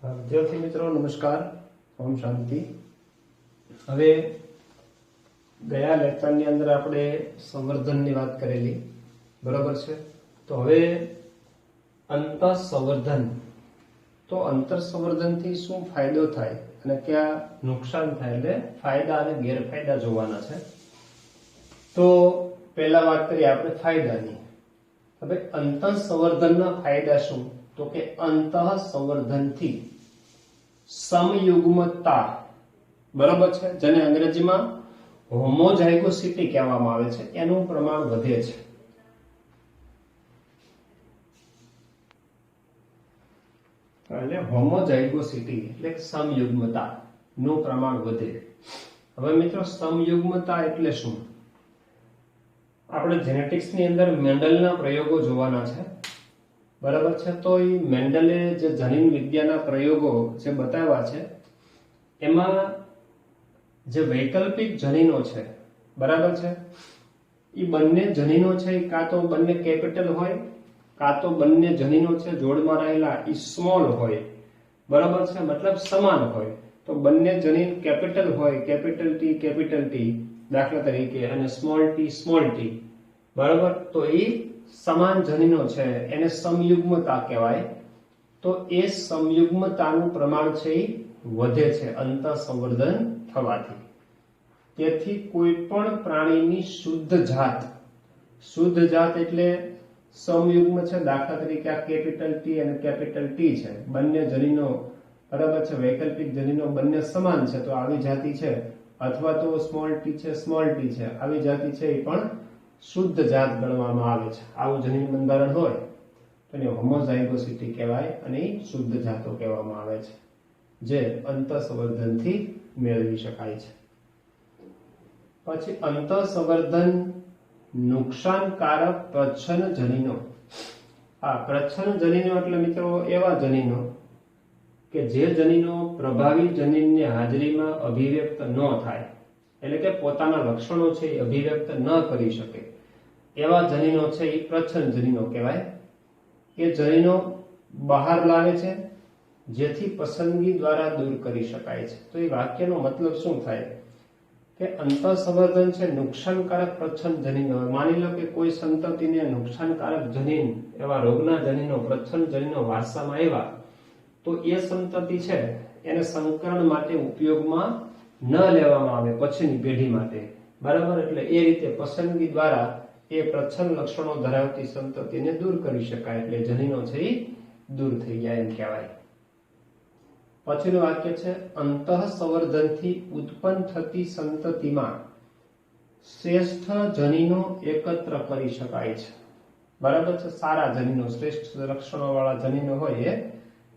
विद्यार्थी मित्रों नमस्कार, ओम शांति। હવે ગયા લેક્ચરની અંદર આપણે સંવર્ધનની વાત કરેલી, બરાબર છે। તો હવે અંતઃ સંવર્ધન, તો અંતર સંવર્ધનથી શું ફાયદો થાય અને ક્યાં નુકસાન થાય, એટલે ફાયદા અને ગેરફાયદા જોવાના છે। તો પહેલા વાત કરીએ આપણે ફાયદાની। હવે અંતઃ સંવર્ધનના ફાયદા શું, તો કે અંતઃ સંવર્ધનથી સમયુગ્મતા, બરાબર છે, જેને અંગ્રેજીમાં હોમોઝાયગોસિટી કહેવામાં આવે છે, એનું પ્રમાણ વધે છે। એટલે હોમોઝાયગોસિટી એટલે સમયુગ્મતા નું પ્રમાણ વધે। હવે મિત્રો સમયુગ્મતા એટલે શું? આપણે જેનેટિક્સ ની અંદર મેન્ડલના પ્રયોગો જોવાના છે, બરાબર છે। તો એ મેન્ડલે જે જનીન વિદ્યાના પ્રયોગો જે બતાવ્યા છે એમાં જે વૈકલ્પિક જનીનો છે, બરાબર છે, એ બંને જનીનો છે કાં તો બંને કેપિટલ હોય કાં તો બંને જનીનો છે જોડમાં રહેલા એ સ્મોલ હોય, બરાબર છે, મતલબ સમાન હોય। તો બંને જનીન કેપિટલ હોય, કેપિટલ ટી દાખલા તરીકે, અને સ્મોલ ટી, બરાબર, તો એ સમાન જનીનો છે, એને સમયુગ્મતા કહેવાય। તો એ સમયુગ્મતાનું પ્રમાણ છે એ વધે છે અંતઃ સંવર્ધન થવાથી। તેથી કોઈ પણ પ્રાણીની શુદ્ધ જાત એટલે સમયુગ્મ છે, દાખલા તરીકે આ કેપિટલ ટી અને કેપિટલ ટી છે, બંને જનીનો, બરાબર છે, વૈકલ્પિક જનીનો બંને સમાન છે, તો આવી જાતિ છે, અથવા તો સ્મોલ ટી છે, આવી જાતિ છે, એ પણ શુદ્ધ જાત ગણવામાં આવે છે। આવું જનીન બંધારણ હોય તો એને હોમોઝાયગોસિટી કહેવાય અને શુદ્ધ જાતો કહેવામાં આવે છે, જે અંતઃ સંવર્ધનથી મેળવી શકાય છે। પછી અંતઃ સંવર્ધન નુકસાનકારક પ્રચ્છન્ન જનીનો। આ પ્રચ્છન્ન જનીનો એટલે મિત્રો એવા જનીનો કે જે જનીનો પ્રભાવી જનીનની હાજરીમાં અભિવ્યક્ત ન થાય, એટલે કે પોતાના લક્ષણો છે એ અભિવ્યક્ત ન કરી શકે, એવા જનીનો છે એ પ્રચ્છન્ન જનીનો કહેવાય। એ જનીનો બહાર લાવે છે જેથી પસંદગી દ્વારા દૂર કરી શકાય છે। તો એ વાક્યનો મતલબ શું થાય કે અંતઃ સંવર્ધન છે નુકસાનકારક પ્રચ્છન્ન જનીનો। માની લો કે કોઈ સંતતિને નુકસાનકારક જનીન, એવા રોગના જનીનો, પ્રચ્છન્ન જનીનો વારસામાં આવ્યા, તો એ સંતતિ છે એને સંકરણ માટે ઉપયોગમાં ન લેવામાં આવે પછીની પેઢી માટે, બરાબર, એટલે એ રીતે પસંદગી દ્વારા એ પ્રચ્છન્ન લક્ષણો ધરાવતી સંતતિને દૂર કરી શકાય, એટલે જનીનો છે એ દૂર થઈ જાય એમ કહેવાય। પછીનું વાક્ય છે અંતઃ સંવર્ધનથી ઉત્પન્ન થતી સંતતિમાં શ્રેષ્ઠ જનીનો એકત્ર કરી શકાય છે, બરાબર છે, સારા જનીનો, શ્રેષ્ઠ લક્ષણો વાળા જનીનો હોય એ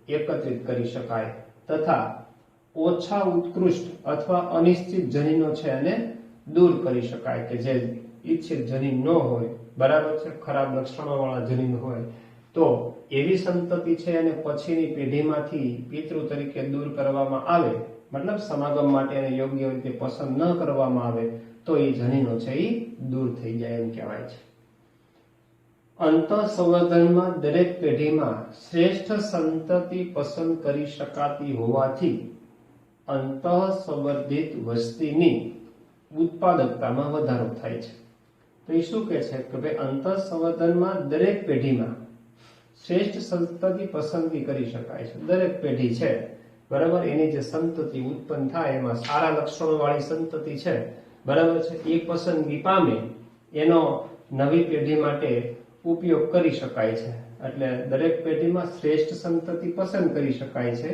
એકત્રિત કરી શકાય, તથા ઓછા ઉત્કૃષ્ટ અથવા અનિશ્ચિત જનીનો છે એને દૂર કરી શકાય, કે જે ઈચ્છિત જનીન ન હોય, બરાબર છે, ખરાબ લક્ષણો વાળા જનીન હોય, તો એવી સંતતિ છે અને પછીની પેઢીમાંથી પિતૃ તરીકે દૂર કરવામાં આવે, મતલબ સમાગમ માટે એને યોગ્ય રીતે પસંદ ન કરવામાં આવે, તો એ જનીનો છે એ દૂર થઈ જાય એમ કહેવાય છે। અંતઃ સંવર્ધનમાં દરેક પેઢીમાં શ્રેષ્ઠ સંતતિ પસંદ કરી શકાતી હોવાથી અંતઃ સંવર્ધિત વસ્તીની ઉત્પાદકતામાં વધારો થાય છે। તો એ શું કહે છે કે ભાઈ અંતઃ સંવર્ધનમાં દરેક પેઢીમાં શ્રેષ્ઠ સંતતિ પસંદગી કરી શકાય છે। દરેક પેઢી છે, બરાબર, એની જે સંતતિ ઉત્પન્ન થાય એમાં સારા લક્ષણો વાળી સંતતિ છે, બરાબર છે, એ પસંદગી પામે, એનો નવી પેઢી માટે ઉપયોગ કરી શકાય છે। એટલે દરેક પેઢીમાં શ્રેષ્ઠ સંતતિ પસંદ કરી શકાય છે,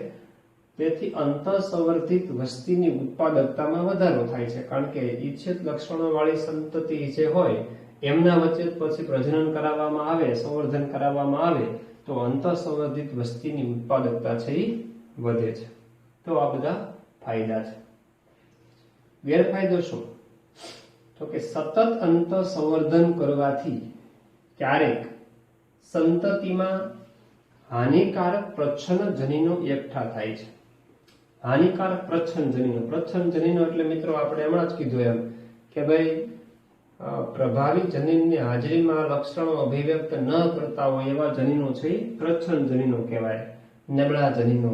તેથી અંતઃ સંવર્ધિત વસ્તીની ઉત્પાદકતામાં વધારો થાય છે, કારણ કે ઈચ્છિત લક્ષણો વાળી સંતતિ જે હોય એમના વચ્ચે પછી પ્રજનન કરાવવામાં આવે, સંવર્ધન કરાવવામાં આવે, તો અંતઃ સંવર્ધિત વસ્તીની ઉત્પાદકતા છે એ વધે છે। તો આ બધા ફાયદા છે। ગેરફાયદો શું? તો કે સતત અંતઃ સંવર્ધન કરવાથી ક્યારેક સંતતિમાં હાનિકારક પ્રચ્છન્ન જનીનો એકઠા થાય છે। હાનિકારક પ્રચ્છન્ન જનીનો એટલે મિત્રો આપણે હમણાં જ કીધું એમ કે ભાઈ પ્રભાવી જનીનની હાજરીમાં લક્ષણો અભિવ્યક્ત ન કરતા હોય એવા જનીનો છે એ પ્રચ્છન્ન જનીનો કહેવાય। નબળા જનીનો,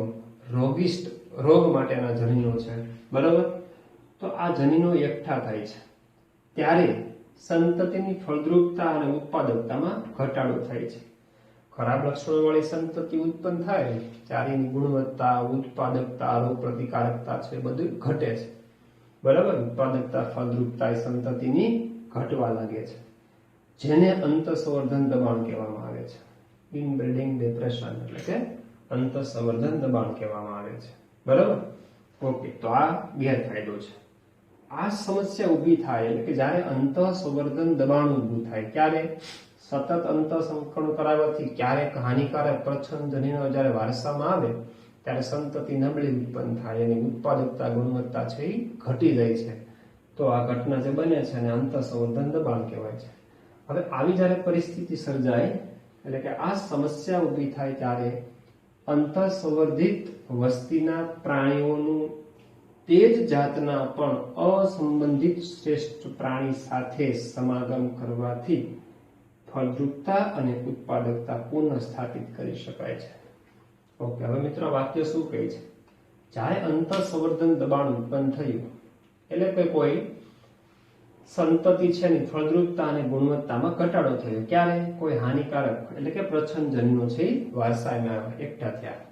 રોગ માટેના જનીનો છે, બરાબર. તો આ જનીનો એકઠા થાય છે ત્યારે સંતતિની ફળદ્રુપતા અને ઉત્પાદકતામાં ઘટાડો થાય છે. ખરાબ લક્ષણોવાળી સંતતિ ઉત્પન્ન થાય ત્યારે એની ગુણવત્તા, ઉત્પાદકતા, રોગ પ્રતિકારકતા છે બધું ઘટે છે, બરાબર. ઉત્પાદકતા, ફળદ્રુપતા એ સંતતિની ઘટવા લાગે છે, જેને અંતઃસંવર્ધન દબાણ કહેવામાં આવે છે. ઇનબ્રીડિંગ ડિપ્રેશન એટલે કે અંતઃસંવર્ધન દબાણ કહેવામાં આવે છે, બરાબર. ઓકે, તો આ ગેરફાયદો છે. આ સમસ્યા ઊભી થાય એટલે કે જ્યારે અંતઃસંવર્ધન દબાણ ઊભું થાય, ક્યારે સતત અંતઃસંકરણ કરાવવાથી ક્યારેક હાનિકારક પ્રચ્છન્ન જનીનો જ્યારે વારસામાં આવે ત્યારે સંતતિ નબળી ઉત્પન્ન થાય અને ઉત્પાદકતા, ગુણવત્તા છે એ ઘટી જાય છે. તો આ ઘટના જે બને છે એને અંતઃસંવર્ધન દબાણ કહેવાય છે. હવે આવી જ્યારે પરિસ્થિતિ સર્જાય એટલે કે આ સમસ્યા ઊભી થાય ત્યારે અંતઃસંવર્ધિત વસ્તીના પ્રાણીઓનું તે જ જાતના પણ અસંબંધિત શ્રેષ્ઠ પ્રાણી સાથે સમાગમ કરવાથી ફળદ્રુપતા અને ઉત્પાદકતા પુનઃ સ્થાપિત કરી શકાય છે. ઓકે, હવે મિત્રો વાક્ય શું કહે છે? જ્યારે અંતઃસંવર્ધન દબાણ ઉત્પન્ન થયું એટલે કે કોઈ સંતતિ છે ની ફળદ્રુપતા અને ગુણવત્તામાં ઘટાડો થયો, ક્યારે? કોઈ હાનિકારક એટલે કે પ્રચ્છન્ન જનીનો છે વારસામાં એકઠા થયા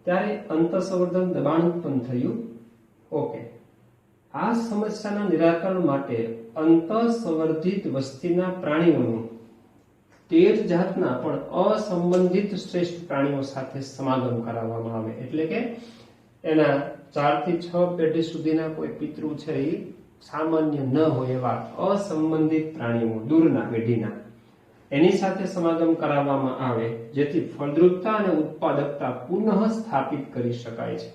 ત્યારે અંતઃસંવર્ધન દબાણ ઉત્પન્ન થયું. ઓકે, આ સમસ્યાના નિરાકરણ માટે અંતઃસંવર્ધિત વસ્તીના પ્રાણીઓનું તે જ જાતના પણ અસંબંધિત શ્રેષ્ઠ પ્રાણીઓ સાથે સમાગમ કરાવવામાં આવે. એટલે કે એના 4 થી 6 પેઢી સુધીના કોઈ પિતૃ છે એ સામાન્ય ન હોય એવા અસંબંધિત પ્રાણીઓ દૂરના પેઢીના એની સાથે સમાગમ કરાવવામાં આવે, જેથી ફળદ્રુપતા અને ઉત્પાદકતા પુનઃ સ્થાપિત કરી શકાય છે.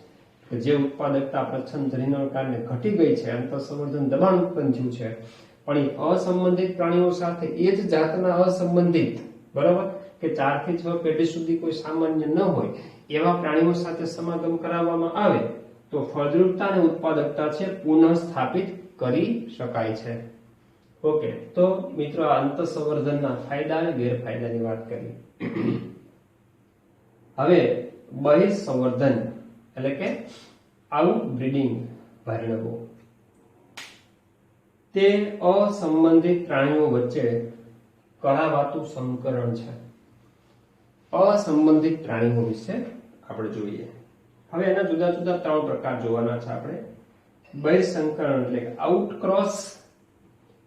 જે ઉત્પાદકતા પ્રચ્છન્ન જનીનોના કારણે ઘટી ગઈ છે, અંતઃસંવર્ધન દબાણ ઉત્પન્ન થયું છે, પણ એ અસંબંધિત પ્રાણીઓ સાથે એ જ જાતના અસંબંધિત, બરાબર, કે 4 થી 6 પેઢી સુધી કોઈ સામાન્ય ન હોય એવા પ્રાણીઓ સાથે સમાગમ કરાવવામાં આવે તો ફળદ્રુપતા અને ઉત્પાદકતા છે પુનઃ સ્થાપિત કરી શકાય છે. ઓકે, તો મિત્રો આ અંતઃસંવર્ધનના ફાયદા અને ગેરફાયદાની વાત કરી. હવે બહિઃસંવર્ધન એટલે કે આઉટબ્રીડિંગ વર્ણવો. તે અસંબંધિત પ્રાણીઓ વચ્ચે કરાવાતું સંકરણ છે. અસંબંધિત પ્રાણીઓ વિશે આપણે જોઈએ. હવે એના જુદા જુદા 3 પ્રકાર જોવાના છે આપણે. બહિઃસંકરણ એટલે કે આઉટક્રોસ,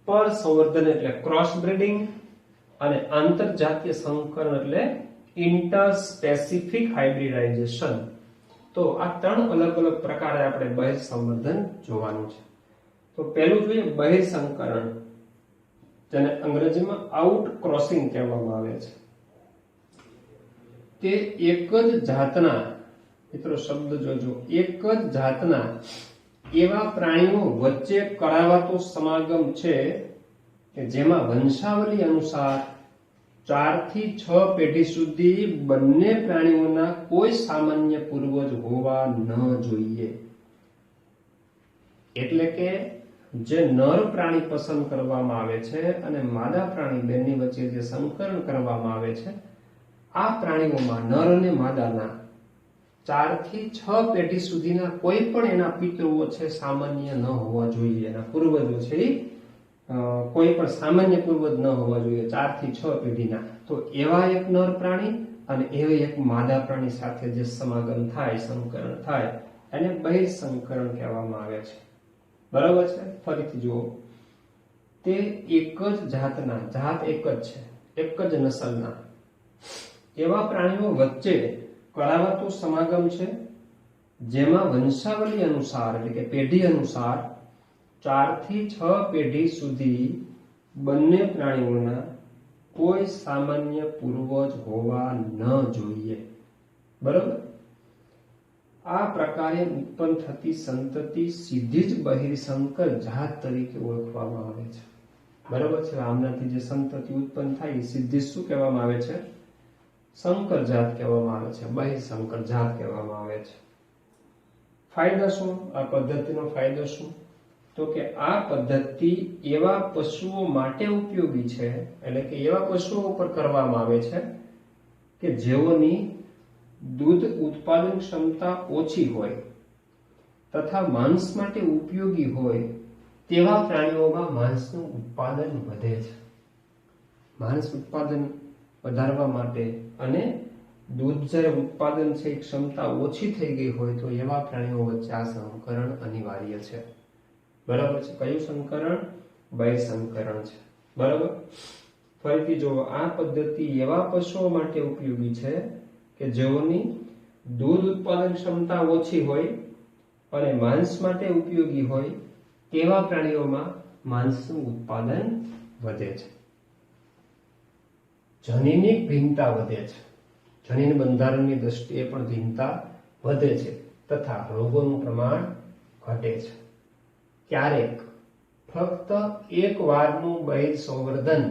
પરસંવર્ધન એટલે ક્રોસ બ્રીડિંગ અને આંતરજાતીય સંકરણ એટલે ઇન્ટરસ્પેસિફિક હાઇબ્રિડાઇઝેશન. તો આ 3 અલગ અલગ પ્રકારે આપણે બહિઃસંવર્ધન જોવાનું છે. તો પહેલું જોઈએ બહિઃસંકરણ, જેને અંગ્રેજીમાં આઉટક્રોસિંગ કહેવામાં આવે છે. તે એક જ જાતના, મિત્રો શબ્દ જોજો, એક જ જાતના એવા પ્રાણીઓ વચ્ચે કરાવાતો સમાગમ છે કે જેમાં વંશાવલી અનુસાર 4 થી 6 પેઢી સુધી બંને પ્રાણીઓના કોઈ સામાન્ય પૂર્વજ હોવા ન જોઈએ. એટલે કે જે નર પ્રાણી પસંદ કરવામાં આવે છે અને માદા પ્રાણી બંને વચ્ચે જે સંકરણ કરવામાં આવે છે, આ પ્રાણીઓમાં નર અને માદાના 4 થી 6 પેઢી સુધીના કોઈ પણ એના પિતૃઓ છે સામાન્ય ન હોવા જોઈએ. એના પૂર્વજો છે કોઈ પણ સામાન્ય પૂર્વજ ન હોવા જોઈએ 4 થી 6 પેઢીના. તો એવા એક નર પ્રાણી અને એવા એક માદા પ્રાણી સાથે જે સમાગમ થાય, સંકરણ થાય, એને બહિઃસંકરણ કહેવામાં આવે છે. બરાબર છે? ફરીથી જુઓ, તે એક જ જાતના, જાત એક જ છે, એક જ નસલના એવા પ્રાણીઓ વચ્ચે કરાવાતું સમાગમ છે જેમાં વંશાવલી અનુસાર એટલે કે પેઢી અનુસાર 4 થી 6 પેઢી સુધી બંને પ્રાણીઓના કોઈ સામાન્ય પૂર્વજ હોવા ન જોઈએ. બરાબર? આ પ્રકારે ઉત્પન્ન થતી સંતતિ સીધી જ બહિઃસંકર જાત તરીકે ઓળખવામાં આવે છે. બરાબર છે? આમનાથી જે સંતતિ ઉત્પન્ન થાય એ સીધી શું કહેવામાં આવે છે? સંકર જાત કહેવામાં આવે છે, બહિઃસંકર જાત કહેવામાં આવે છે. ફાયદા શું? આ પદ્ધતિનો ફાયદો શું? તો કે આ પદ્ધતિ એવા પશુઓ માટે ઉપયોગી છે, એટલે કે એવા પશુઓ ઉપર કરવામાં આવે છે કે જેઓની દૂધ ઉત્પાદન ક્ષમતા ઓછી હોય તથા માંસ માટે ઉપયોગી હોય તેવા પ્રાણીઓમાં માંસનું ઉત્પાદન વધે છે. માંસ ઉત્પાદન વધારવા માટે અને દૂધ જ્યારે ઉત્પાદન છે એ ક્ષમતા ઓછી થઈ ગઈ હોય તો એવા પ્રાણીઓ વચ્ચે આ સંકરણ અનિવાર્ય છે. બરાબર છે. કયું સંકરણ? વય સંકરણ છે. બરાબર. ફરીથી જો આ પદ્ધતિ એવા પશુઓ માટે ઉપયોગી છે કે જેઓની દૂધ ઉત્પાદન ક્ષમતા ઓછી હોય અને માંસ માટે ઉપયોગી હોય તેવા પ્રાણીઓમાં માંસનું ઉત્પાદન વધે છે. જનીનિક ભિન્નતા વધે છે. જનીન બંધારણની દ્રષ્ટિએ પણ ભિન્નતા વધે છે તથા રોગોનું પ્રમાણ ઘટે છે. ક્યારેક ફક્ત એક વારનું બહિર સંવર્ધન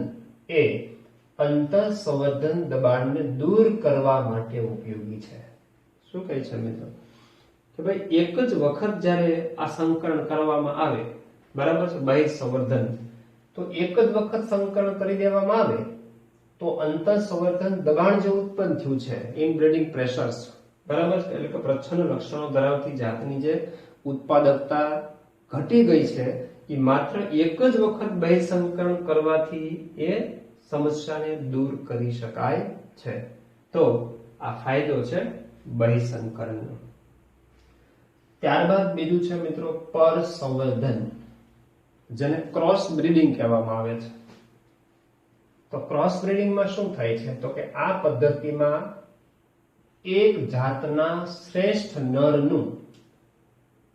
એ અંતર સંવર્ધન દબાણને દૂર કરવા માટે ઉપયોગી છે. શું કહે છે મિત્રો? કે ભાઈ એક જ વખત જ્યારે આ સંકરણ કરવામાં આવે, બરાબર છે, બહિર સંવર્ધન, તો એક જ વખત સંકરણ કરી દેવામાં આવે તો અંતર સંવર્ધન દબાણ જે ઉત્પન્ન થયું છે, ઇનબ્રીડિંગ પ્રેશર્સ, બરાબર છે, એટલે કે પ્રચ્છન્ન લક્ષણો ધરાવતી જાતની જે ઉત્પાદકતા ઘટી ગઈ છે એ માત્ર એક જ વખત બહિર્સંકરણ કરવાથી એ સમસ્યાને દૂર કરી શકાય છે. તો આ ફાયદો છે બહિર્સંકરણનો. ત્યારબાદ બીજું છે મિત્રો પરસંવર્ધન, જેને ક્રોસ બ્રીડિંગ કહેવામાં આવે છે. તો ક્રોસ બ્રીડિંગમાં શું થાય છે? તો કે આ પદ્ધતિમાં એક જાતના શ્રેષ્ઠ નરનું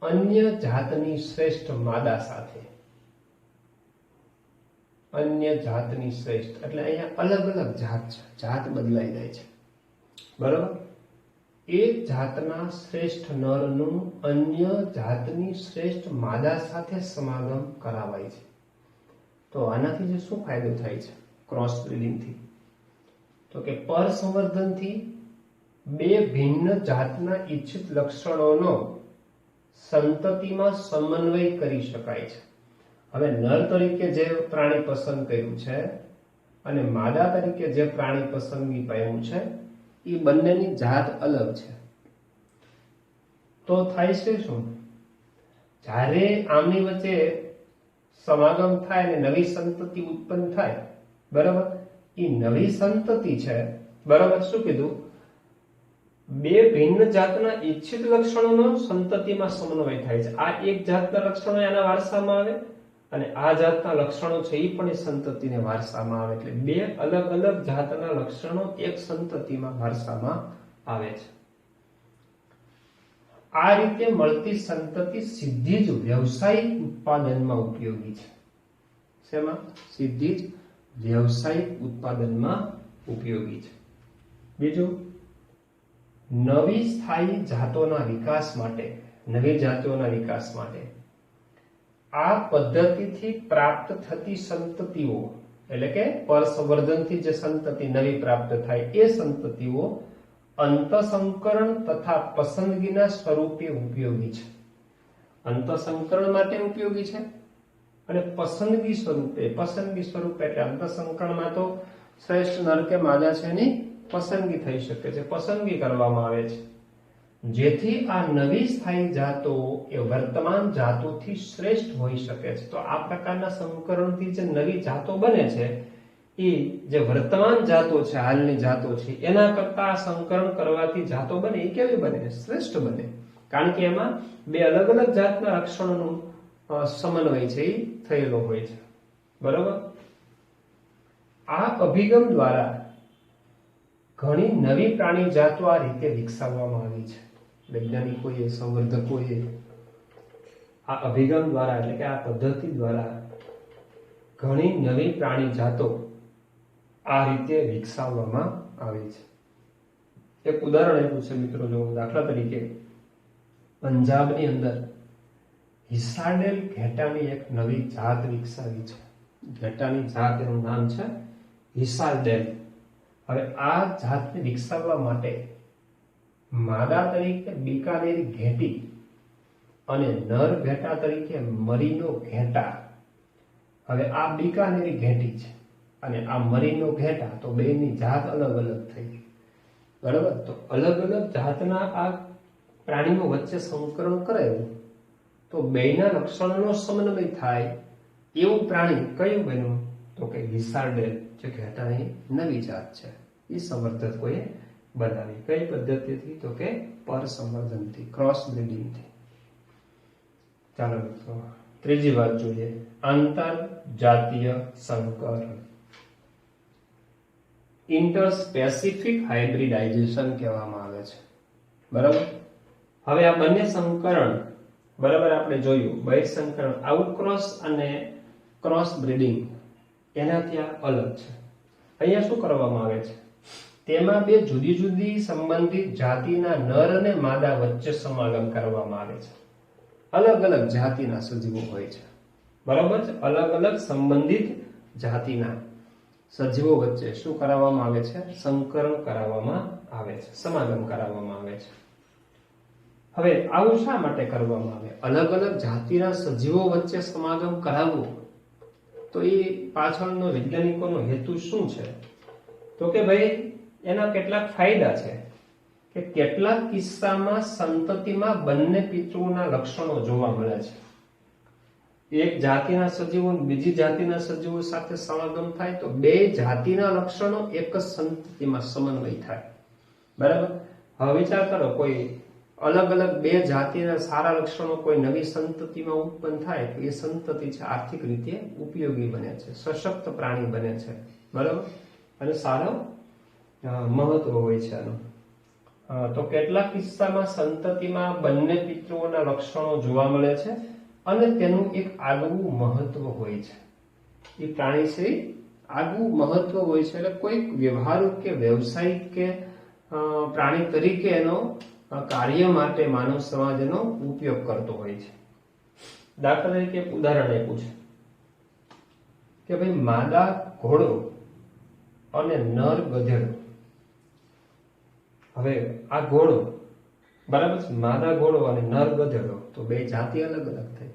અન્ય જાતની શ્રેષ્ઠ માદા સાથે, અન્ય જાતની શ્રેષ્ઠ એટલે અહીંયા અલગ અલગ જાત છે, જાત બદલાઈ જાય છે. બરાબર. એક જાતના શ્રેષ્ઠ નરનું અન્ય જાતની શ્રેષ્ઠ માદા સાથે સમાગમ કરાવાય છે. તો આનાથી જે શું ફાયદો થાય છે ક્રોસ બ્રીડિંગથી? તો કે પરસંવર્ધનથી બે ભિન્ન જાતના ઈચ્છિત લક્ષણોનો સંતતિમાં સમન્વય કરી શકાય છે. હવે નર તરીકે જે પ્રાણી પસંદ કર્યું છે અને માદા તરીકે જે પ્રાણી પસંદગી પામ્યું છે એ બંનેની જાત અલગ છે. તો થાય છે શું? જ્યારે આમની વચ્ચે સમાગમ થાય અને નવી સંતતિ ઉત્પન્ન થાય, બરાબર, એ નવી સંતતિ છે, બરાબર, શું કીધું? બે ભિન્ન જાતના ઈચ્છિત લક્ષણોનો સંતતિમાં સમન્વય થાય છે. આ એક જાતના લક્ષણો એના વારસામાં આવે અને આ જાતના લક્ષણો છે એ પણ એ સંતતિને વારસામાં આવે. એટલે બે અલગ અલગ જાતના લક્ષણો એક સંતતિમાં વારસામાં આવે છે. આ રીતે મળતી સંતતિ સીધી જ વ્યવસાયિક ઉત્પાદનમાં ઉપયોગી છે. શેમાં? સીધી જ વ્યવસાયિક ઉત્પાદનમાં ઉપયોગી છે. બીજું, નવી સ્થાયી જાતોના વિકાસ માટે, નવી જાતિઓના વિકાસ માટે આ પદ્ધતિથી પ્રાપ્ત થતી સંતતિઓ, એટલે કે પરસંવર્ધનથી જે સંતતિ નવી પ્રાપ્ત થાય એ સંતતિઓ અંતઃસંકરણ તથા પસંદગીના સ્વરૂપે ઉપયોગી છે. અંતઃસંકરણ માટે ઉપયોગી છે અને પસંદગી સ્વરૂપે એટલે અંતઃસંકરણમાં તો શ્રેષ્ઠ નર કે માદા છે એની પસંદગી થઈ શકે છે, પસંદગી કરવામાં આવે છે, જેથી આ નવી સ્થાયી જાતો એ વર્તમાન જાતોથી શ્રેષ્ઠ હોઈ શકે છે. તો આ પ્રકારના સંકરણથી જે નવી જાતો બને છે એ જે વર્તમાન જાતો છે, હાલની જાતો છે, એના કરતા સંકરણ કરવાથી જાતો બને એ કેવી બને? શ્રેષ્ઠ બને. કારણ કે એમાં બે અલગ અલગ જાતના લક્ષણોનું સમન્વય છે એ થયેલો હોય છે. બરાબર. આ અભિગમ દ્વારા ઘણી નવી પ્રાણી જાતો આ રીતે વિકસાવવામાં આવી છે. વૈજ્ઞાનિકોએ, સંવર્ધકોએ આ અભિગમ દ્વારા એટલે કે આ પદ્ધતિ દ્વારા ઘણી નવી પ્રાણી જાતો આ રીતે વિકસાવવામાં આવી છે. એક ઉદાહરણ આપ્યું છે મિત્રો, જો દાખલા તરીકે પંજાબની અંદર હિસાડેલ ઘેટાની એક નવી જાત વિકસાવી છે. ઘેટાની જાત એનું નામ છે હિસાડેલ. હવે આ જાતને વિકસાવવા માટે માદા તરીકે બીકાનેરી ઘેટી અને નર ઘેટા તરીકે મરીનો ઘેટા. હવે આ બીકાનેરી ઘેટી છે અને આ મરીનો ઘેટા, તો બેની જાત અલગ અલગ થઈ. બરાબર. તો અલગ અલગ જાતના આ પ્રાણીઓ વચ્ચે સંકરણ કરાયું તો બેયના લક્ષણોનો સમન્વય થાય એવું પ્રાણી કયું બન્યું? તો કે હિસારડેલ, જે ઘેટાની નવી જાત છે, એ સંવર્ધકોએ બનાવી. કઈ પદ્ધતિથી? તો કે પરસંવર્ધનથી, ક્રોસ બ્રીડિંગથી. ચાલો મિત્રો, ત્રીજી વાત જોઈએ, આંતર જાતીય સંકરણ. ઇન્ટરસ્પેસિફિક હાઇબ્રિડાઇઝેશન કહેવામાં આવે છે. બરાબર. હવે આ બંને સંકરણ, બરાબર, આપણે જોયું બહિઃસંકરણ, આઉટક્રોસ અને ક્રોસ બ્રીડિંગ, એનાથી આ અલગ છે. અહીંયા શું કરવામાં આવે છે? તેમાં બે જુદી જુદી સંબંધિત જાતિના નર અને માદા વચ્ચે સમાગમ કરવામાં આવે છે. અલગ અલગ જાતિના સજીવો હોય છે. બરાબર છે. અલગ અલગ સંબંધિત જાતિના સજીવો વચ્ચે શું કરાવવામાં આવે છે? સંકરણ કરાવવામાં આવે છે, સમાગમ કરાવવામાં આવે છે. હવે આવું શા માટે કરવામાં આવે? અલગ અલગ જાતિના સજીવો વચ્ચે સમાગમ કરાવવું, તો એ પાછળનો વૈજ્ઞાનિકોનો હેતુ શું છે? તો કે ભાઈ એના કેટલાક ફાયદા છે કે કેટલાક કિસ્સામાં સંતતિમાં બંને પિતૃઓના લક્ષણો જોવા મળે છે. એક જાતિના સજીવો બીજી જાતિના સજીવો સાથે સમાગમ થાય તો બે જાતિના લક્ષણો એક જ સંતતિમાં સમન્વય થાય. બરાબર. હવે વિચાર કરો, કોઈ અલગ અલગ બે જાતિના સારા લક્ષણો કોઈ નવી સંતતિમાં ઉત્પન્ન થાય તો એ સંતતિ છે આર્થિક રીતે ઉપયોગી બને છે, સશક્ત પ્રાણી બને છે. બરાબર. અને સારો મહત્વ હોય છે આનું. તો કેટલાક કિસ્સામાં સંતતિમાં બંને પિતૃઓના લક્ષણો જોવા મળે છે અને તેનું એક આગવું મહત્વ હોય છે. એ પ્રાણી છે આગવું મહત્વ હોય છે, એટલે કોઈક વ્યવહારુ કે વ્યવસાયિક કે પ્રાણી તરીકે એનો કાર્ય માટે માનવ સમાજ એનો ઉપયોગ કરતો હોય છે. દાખલા તરીકે એક ઉદાહરણ આપ્યું છે કે ભાઈ માદા ઘોડો અને નર ગધેડો. હવે આ ઘોડો, બરાબર છે, માદા ઘોડો અને નર ગધેડો, તો બે જાતિ અલગ અલગ થઈ.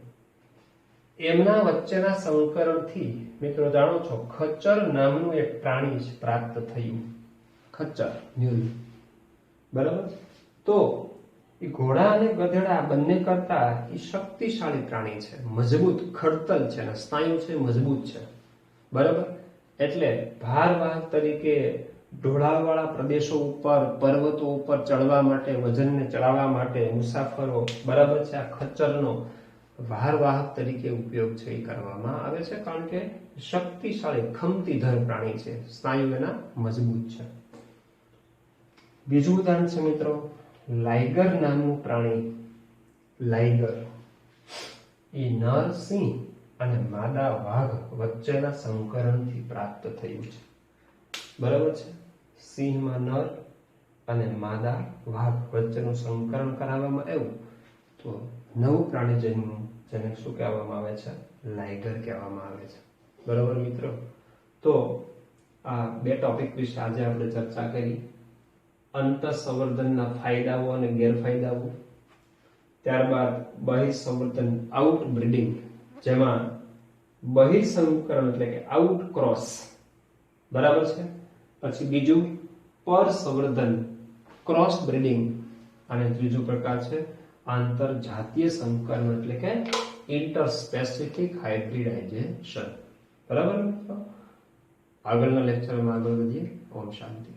એમના વચ્ચેના સંકરણથી મિત્રો જાણો છો ખચ્ચર નામનું એક પ્રાણી પ્રાપ્ત થયું. ખચ્ચર મ્યુલ. બરાબર. તો એ ઘોડા અને ગધેડા બંને કરતા એ શક્તિશાળી પ્રાણી છે, મજબૂત ખડતલ છે અને સ્નાયુ છે મજબૂત છે. બરાબર. એટલે ભારવાહક તરીકે ઢોળાવવાળા પ્રદેશો ઉપર, પર્વતો ઉપર ચડવા માટે, વજનને ચડાવવા માટે મુસાફરો, બરાબર છે, આ ખચ્ચરનો ભારવાહક તરીકે ઉપયોગ છે એ કરવામાં આવે છે, કારણ કે શક્તિશાળી ખમતીધર પ્રાણી છે, સ્નાયુ એના મજબૂત છે. બીજું ઉદાહરણ છે મિત્રો લાઇગર નામનું પ્રાણી. લાઇગર એ નર સિંહ અને માદા વાઘ વચ્ચેના સંકરણથી પ્રાપ્ત થયું છે. બરાબર છે. સિંહમાં નર અને માદા વાઘ વચ્ચેનું સંકરણ કરાવવામાં આવ્યું તો નવું પ્રાણી જન્મ્યું, જેને શું કહેવામાં આવે છે? લાઇગર કહેવામાં આવે છે. બરાબર મિત્રો. તો આ બે ટોપિક વિશે આજે આપણે ચર્ચા કરી. અંતઃસંવર્ધનના ફાયદાઓ અને ગેરફાયદાઓ, ત્યારબાદ બહિઃસંવર્ધન આઉટ બ્રીડિંગ, જેમાં બહિઃસંકરણ એટલે કે આઉટ ક્રોસ, બરાબર છે. પછી બીજું પરસંવર્ધન ક્રોસ બ્રીડિંગ, અને ત્રીજો પ્રકાર છે આંતરજાતીય સંકરણ એટલે કે ઇન્ટરસ્પેસિફિક હાઇબ્રિડાઇઝેશન. બરાબર. આગળના લેક્ચરમાં આગળ વધીએ. ઓમ શાંતિ.